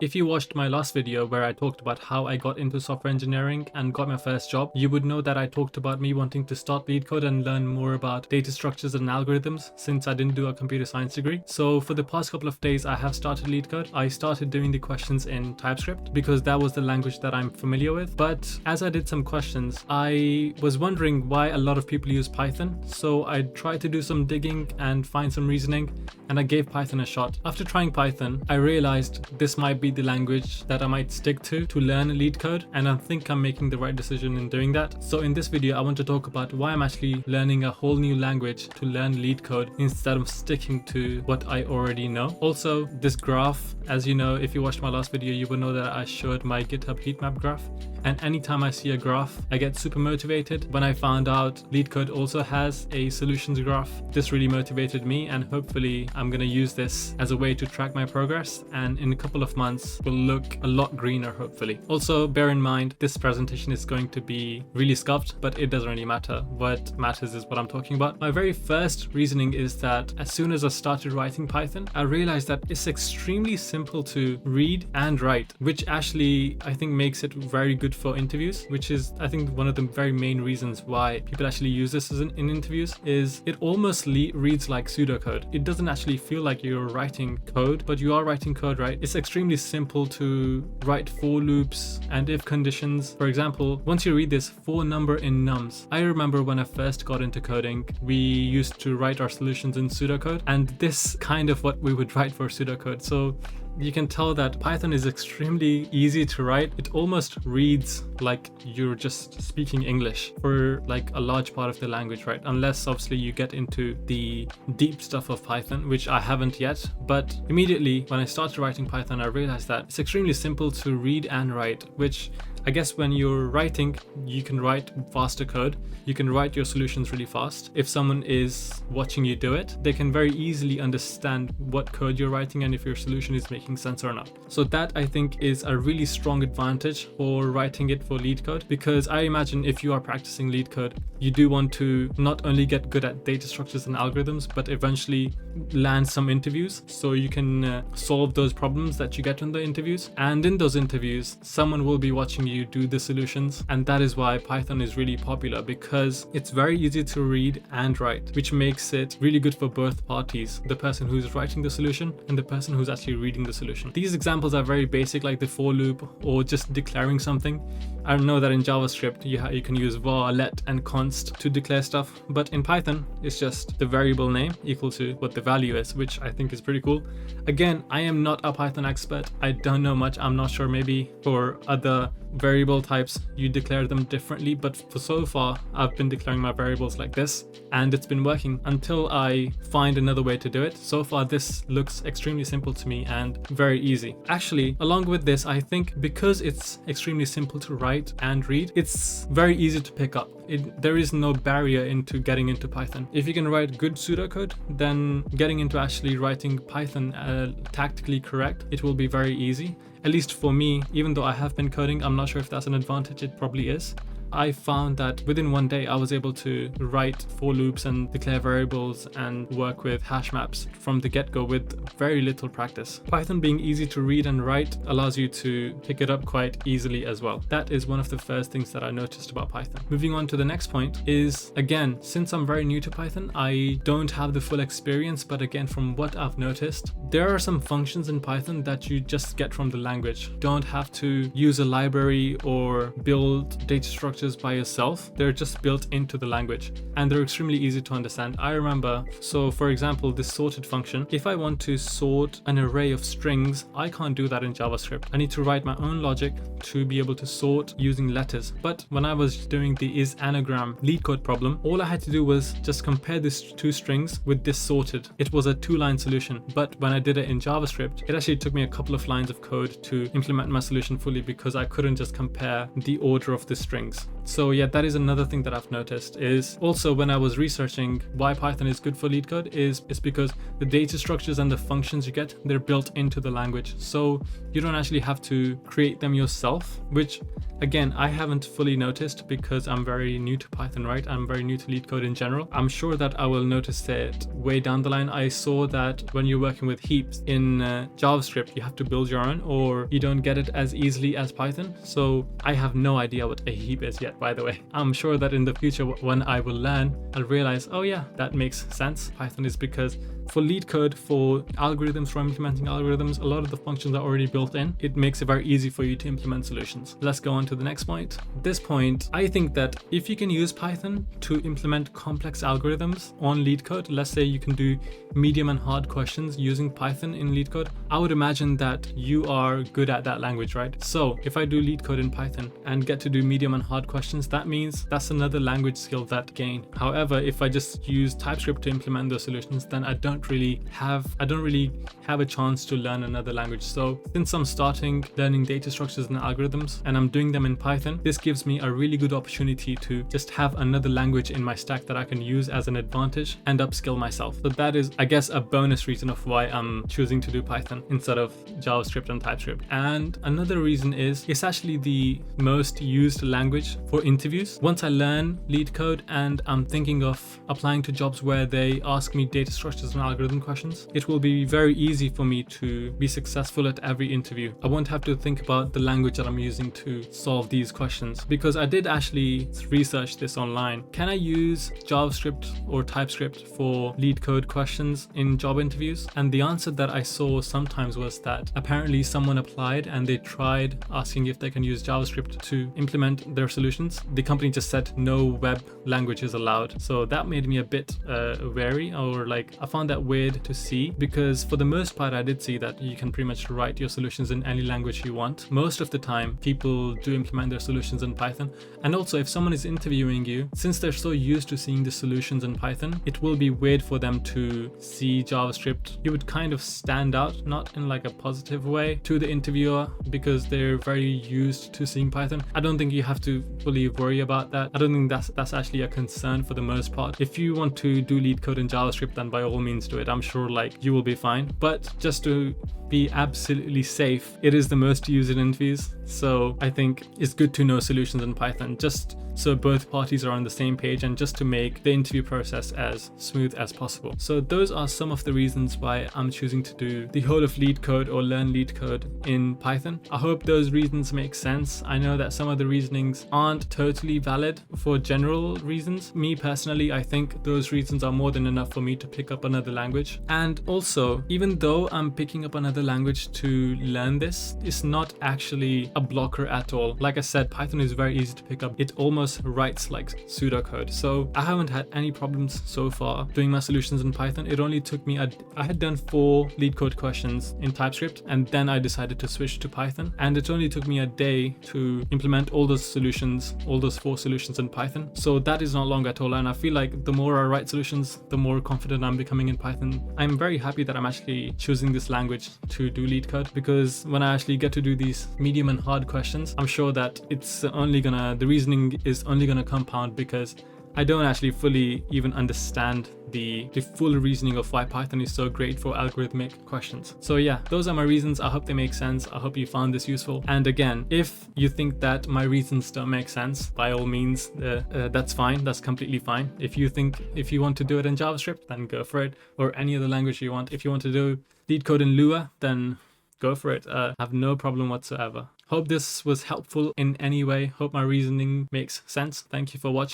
If you watched my last video where I talked about how I got into software engineering and got my first job, you would know that I talked about me wanting to start LeetCode and learn more about data structures and algorithms since I didn't do a computer science degree. So for the past couple of days, I have started LeetCode. I started doing the questions in TypeScript because that was the language that I'm familiar with. But as I did some questions, I was wondering why a lot of people use Python. So I tried to do some digging and find some reasoning, and I gave Python a shot. After trying Python, I realized this might be the language that I might stick to learn LeetCode, and I think I'm making the right decision in doing that. So in this video, I want to talk about why I'm actually learning a whole new language to learn LeetCode instead of sticking to what I already know. Also, this graph, as you know, if you watched my last video, you will know that I showed my GitHub heat map graph. And anytime I see a graph, I get super motivated. When I found out LeetCode also has a solutions graph, this really motivated me, and hopefully I'm going to use this as a way to track my progress, and in a couple of months will look a lot greener, hopefully. Also, bear in mind, this presentation is going to be really scuffed, but it doesn't really matter. What matters is what I'm talking about. My very first reasoning is that as soon as I started writing Python, I realized that it's extremely simple to read and write, which actually I think makes it very good for interviews, which is I think one of the very main reasons why people actually use this in interviews. Is it almost reads like pseudocode. It doesn't actually feel like you're writing code, but you are writing code, right? It's extremely simple to write for loops and if conditions. For example, once you read this for number in nums, I remember when I first got into coding, we used to write our solutions in pseudocode, and this kind of what we would write for pseudocode. So you can tell that Python is extremely easy to write. It almost reads like you're just speaking English for like a large part of the language, right? Unless obviously you get into the deep stuff of Python, which I haven't yet. But immediately when I started writing Python, I realized that it's extremely simple to read and write, which I guess when you're writing, you can write faster code. You can write your solutions really fast. If someone is watching you do it, they can very easily understand what code you're writing and if your solution is making sense or not. So that I think is a really strong advantage for writing it for LeetCode, because I imagine if you are practicing LeetCode, you do want to not only get good at data structures and algorithms, but eventually land some interviews so you can solve those problems that you get in the interviews. And in those interviews, someone will be watching you do the solutions, and that is why Python is really popular, because it's very easy to read and write, which makes it really good for both parties, the person who's writing the solution and the person who's actually reading the solution. These examples are very basic, like the for loop or just declaring something. I know that in JavaScript you can use var, let and const to declare stuff, but in Python it's just the variable name equal to what the value is, which I think is pretty cool. Again, I am not a Python expert. I don't know much. I'm not sure, maybe for other variable types you declare them differently, but for so far I've been declaring my variables like this, and it's been working until I find another way to do it. So far this looks extremely simple to me and very easy. Actually, along with this, I think because it's extremely simple to write and read, it's very easy to pick up. There is no barrier into getting into Python. If you can write good pseudocode, then getting into actually writing Python tactically correct, it will be very easy. At least for me, even though I have been coding, I'm not sure if that's an advantage. It probably is. I found that within one day I was able to write for loops and declare variables and work with hash maps from the get-go with very little practice. Python being easy to read and write allows you to pick it up quite easily as well. That is one of the first things that I noticed about Python. Moving on to the next point is, again, since I'm very new to Python, I don't have the full experience, but again, from what I've noticed, there are some functions in Python that you just get from the language. Don't have to use a library or build data structures by yourself. They're just built into the language and they're extremely easy to understand. I remember, so for example, this sorted function, if I want to sort an array of strings, I can't do that in JavaScript. I need to write my own logic to be able to sort using letters. But when I was doing the isAnagram LeetCode problem, all I had to do was just compare these two strings with this sorted. It was a 2-line solution, but when I did it in JavaScript, it actually took me a couple of lines of code to implement my solution fully, because I couldn't just compare the order of the strings. So yeah, that is another thing that I've noticed. Is also when I was researching why Python is good for LeetCode is because the data structures and the functions you get, they're built into the language. So you don't actually have to create them yourself, which again, I haven't fully noticed because I'm very new to Python, right? I'm very new to LeetCode in general. I'm sure that I will notice it way down the line. I saw that when you're working with heaps in JavaScript, you have to build your own or you don't get it as easily as Python. So I have no idea what a heap is yet, by the way. I'm sure that in the future, when I will learn, I'll realize, oh yeah, that makes sense. Python is because for LeetCode, for algorithms, for implementing algorithms, a lot of the functions are already built in. It makes it very easy for you to implement solutions. Let's go on to the next point. At this point, I think that if you can use Python to implement complex algorithms on LeetCode, let's say you can do medium and hard questions using Python in LeetCode, I would imagine that you are good at that language, right? So if I do LeetCode in Python and get to do medium and hard questions, that means that's another language skill that I gain. However, if I just use TypeScript to implement those solutions, then I don't really have a chance to learn another language. So since I'm starting learning data structures and algorithms and I'm doing them in Python, this gives me a really good opportunity to just have another language in my stack that I can use as an advantage and upskill myself. So that is, I guess, a bonus reason of why I'm choosing to do Python instead of JavaScript and TypeScript. And another reason is it's actually the most used language for interviews. Once I learn LeetCode and I'm thinking of applying to jobs where they ask me data structures and algorithm questions, it will be very easy for me to be successful at every interview. I won't have to think about the language that I'm using to solve these questions, because I did actually research this online. Can I use JavaScript or TypeScript for LeetCode questions in job interviews? And the answer that I saw sometimes was that apparently someone applied and they tried asking if they can use JavaScript to implement their solutions. The company just said no web language is allowed. So that made me a bit wary, or like I found that weird to see, because for the most part I did see that you can pretty much write your solutions in any language you want. Most of the time people do implement their solutions in Python. And also if someone is interviewing you, since they're so used to seeing the solutions in Python, it will be weird for them to see JavaScript. You would kind of stand out, not in like a positive way, to the interviewer because they're very used to seeing Python. I don't think you have to fully worry about that. I don't think that's actually a concern for the most part. If you want to do LeetCode in JavaScript, then by all means do it. I'm sure like you will be fine. But just to be absolutely safe, it is the most used in interviews. So I think it's good to know solutions in Python, just so both parties are on the same page and just to make the interview process as smooth as possible. So those are some of the reasons why I'm choosing to do the whole of LeetCode or learn LeetCode in Python. I hope those reasons make sense. I know that some of the reasonings aren't totally valid for general reasons. Me personally, I think those reasons are more than enough for me to pick up another language. And also, even though I'm picking up another language to learn this, it's not actually a blocker at all. Like I said, Python is very easy to pick up. It almost writes like pseudocode. So I haven't had any problems so far doing my solutions in Python. It only took me, I had done 4 LeetCode questions in TypeScript and then I decided to switch to Python. And it only took me a day to implement all those solutions, all those 4 solutions in Python. So that is not long at all. And I feel like the more I write solutions, the more confident I'm becoming in Python. I'm very happy that I'm actually choosing this language to do LeetCode, because when I actually get to do these medium and hard questions, I'm sure that the reasoning is only gonna compound, because I don't actually fully even understand the full reasoning of why Python is so great for algorithmic questions. So yeah, those are my reasons. I hope they make sense. I hope you found this useful. And again, if you think that my reasons don't make sense, by all means, that's fine. That's completely fine. If you want to do it in JavaScript, then go for it, or any other language you want. If you want to do LeetCode in Lua, then go for it. I have no problem whatsoever. Hope this was helpful in any way. Hope my reasoning makes sense. Thank you for watching.